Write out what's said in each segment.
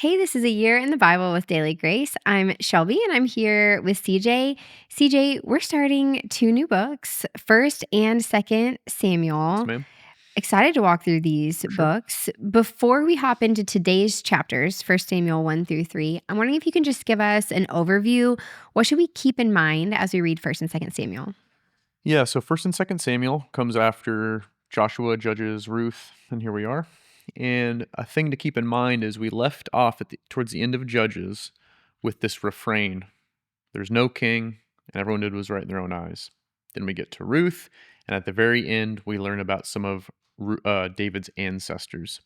Hey, this is A Year in the Bible with Daily Grace. I'm Shelby and I'm here with CJ. CJ, we're starting two new books, 1st and 2nd Yes, Samuel. ma'am. Excited to walk through these For sure. books. Before we hop into today's chapters, 1st Samuel 1 through 3, I'm wondering if you can just give us an overview. What should we keep in mind as we read 1st and 2nd Samuel? Yeah, so First and Second Samuel comes after Joshua judges Ruth, and here we are. And a thing to keep in mind is we left off towards the end of Judges with this refrain: "There's no king, and everyone did what was right in their own eyes." Then we get to Ruth, and at the very end, we learn about some of David's ancestors.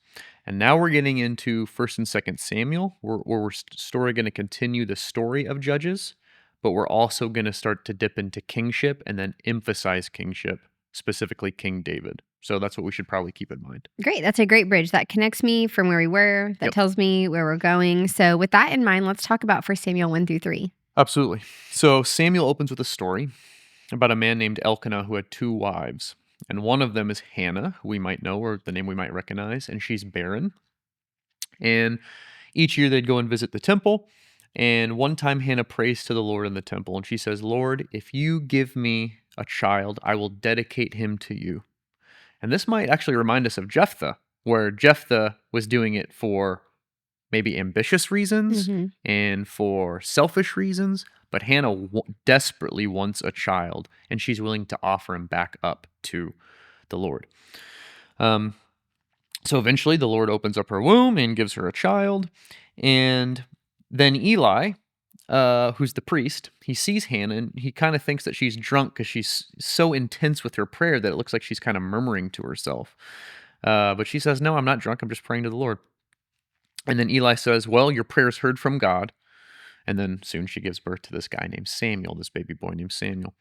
And now we're getting into First and Second Samuel, where we're story going to continue the story of Judges, but we're also going to start to dip into kingship and then emphasize kingship, specifically King David. So that's what we should probably keep in mind. Great. That's a great bridge. That connects me from where we were, that Yep, tells me where we're going. So, with that in mind, let's talk about 1st Samuel 1 through 3. absolutely. So Samuel opens with a story about a man named Elkanah who had two wives. And one of them is Hannah, who we might know, or the name we might recognize, and she's barren. And each year they'd go and visit the temple. And one time Hannah prays to the Lord in the temple, and she says, "Lord, if you give me a child, I will dedicate him to you." And this might actually remind us of Jephthah, where Jephthah was doing it for maybe ambitious reasons Hmm. and for selfish reasons, but Hannah desperately wants a child, and she's willing to offer him back up to the Lord. Um, so eventually, the Lord opens up her womb and gives her a child, and then Eli, who's the priest, he sees Hannah, and he kind of thinks that she's drunk because she's so intense with her prayer that it looks like she's kind of murmuring to herself. But she says, "No, I'm not drunk. I'm just praying to the Lord." And then Eli says, "Well, your prayer's heard from God." And then soon she gives birth to this guy named Samuel, this baby boy named Samuel.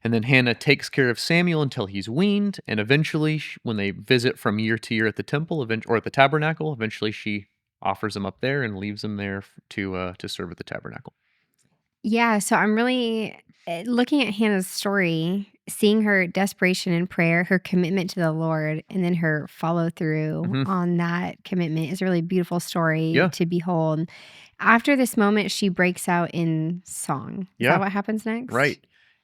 And then Hannah takes care of Samuel until he's weaned. And eventually, when they visit from year to year at the temple or at the tabernacle, eventually she offers him up there and leaves him there to serve at the tabernacle. Yeah, so I'm really looking at Hannah's story, seeing her desperation in prayer, her commitment to the Lord, and then her follow through Hmm. on that commitment is a really beautiful story Yeah, to behold. After this moment, she breaks out in song. Is that yeah, what happens next? right.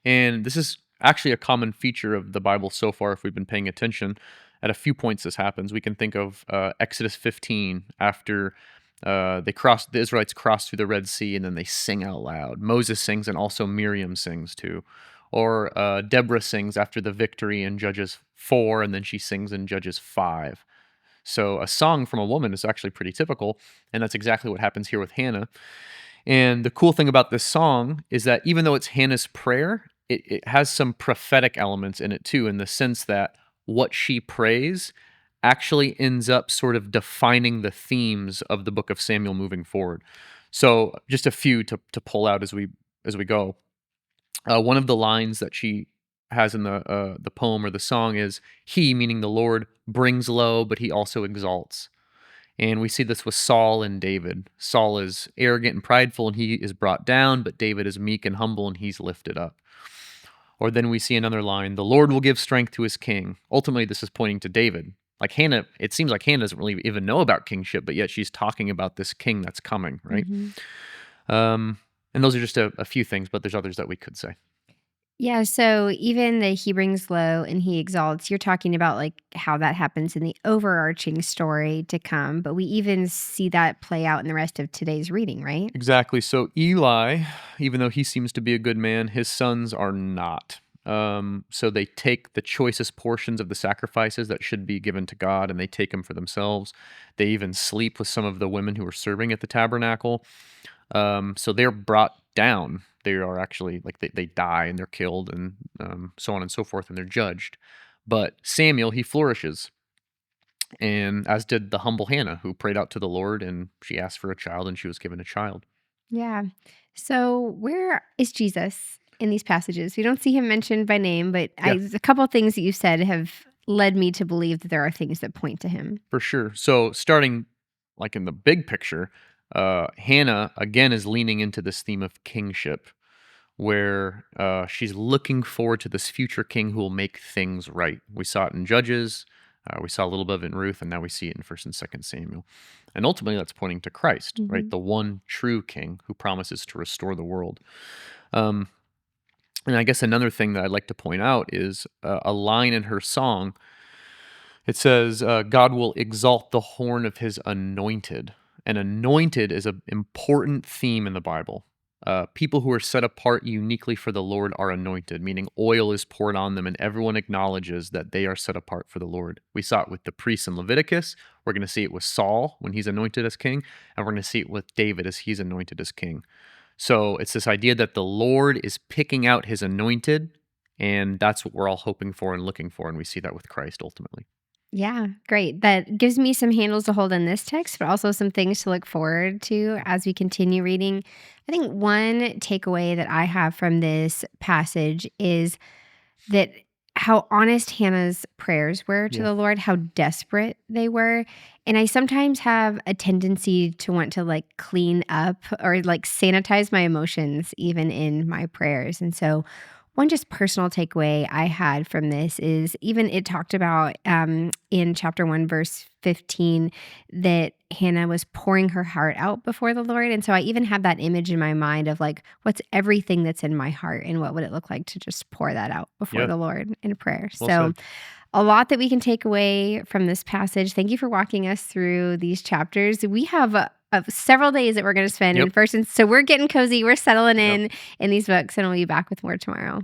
And this is actually a common feature of the Bible so far, if we've been paying attention. At a few points, this happens. We can think of Exodus 15, after the Israelites cross through the Red Sea, and then they sing out loud. Moses sings, and also Miriam sings too. Or Deborah sings after the victory in Judges 4, and then she sings in Judges 5. So a song from a woman is actually pretty typical, and that's exactly what happens here with Hannah. And the cool thing about this song is that even though it's Hannah's prayer, it has some prophetic elements in it too, in the sense that what she prays actually ends up sort of defining the themes of the book of Samuel moving forward. So just a few to pull out as we go. One of the lines that she has in the poem or the song is, "He," meaning the Lord, "brings low, but he also exalts." And we see this with Saul and David. Saul is arrogant and prideful, and he is brought down, but David is meek and humble, and he's lifted up. Or then we see another line: "The Lord will give strength to his king." Ultimately, this is pointing to David. Like Hannah, it seems like Hannah doesn't really even know about kingship, but yet she's talking about this king that's coming, right? Hmm. And those are just a few things, but there's others that we could say. Yeah, so even the he brings low and he exalts, you're talking about like how that happens in the overarching story to come, but we even see that play out in the rest of today's reading, right? Exactly. So Eli, even though he seems to be a good man, his sons are not. So they take the choicest portions of the sacrifices that should be given to God, and they take them for themselves. They even sleep with some of the women who are serving at the tabernacle. So they're brought down. They are actually, like, they die and they're killed, and so on and so forth, and they're judged. But Samuel, he flourishes, and as did the humble Hannah, who prayed out to the Lord, and she asked for a child, and she was given a child. Yeah. So where is Jesus in these passages? We don't see him mentioned by name, but Yeah, a couple of things that you said have led me to believe that there are things that point to him. for sure. So starting, like, in the big picture, Hannah again is leaning into this theme of kingship, where she's looking forward to this future king who will make things right. We saw it in Judges. We saw a little bit of it in Ruth, and now we see it in 1st and 2nd Samuel. And ultimately, that's pointing to Christ, right? Mhm. The one true king who promises to restore the world. Um, and I guess another thing that I'd like to point out is a line in her song. It says, God will exalt the horn of his anointed. And anointed is an important theme in the Bible. People who are set apart uniquely for the Lord are anointed, meaning oil is poured on them and everyone acknowledges that they are set apart for the Lord. We saw it with the priests in Leviticus. We're going to see it with Saul when he's anointed as king. And we're going to see it with David as he's anointed as king. So it's this idea that the Lord is picking out his anointed. And that's what we're all hoping for and looking for. And we see that with Christ ultimately. Yeah, great. That gives me some handles to hold in this text, but also some things to look forward to as we continue reading. I think one takeaway that I have from this passage is that how honest Hannah's prayers were to Yeah. the Lord, how desperate they were. And I sometimes have a tendency to want to like clean up or like sanitize my emotions, even in my prayers. And so, one just personal takeaway I had from this is even it talked about in chapter 1, verse 15, that Hannah was pouring her heart out before the Lord. And so I even have that image in my mind of like, what's everything that's in my heart and what would it look like to just pour that out before Yeah. the Lord in prayer. Well So, said. a lot that we can take away from this passage. Thank you for walking us through these chapters. We have several days that we're going to spend in Yep. first, and so we're getting cozy. We're settling Yep. in these books, and we'll be back with more tomorrow.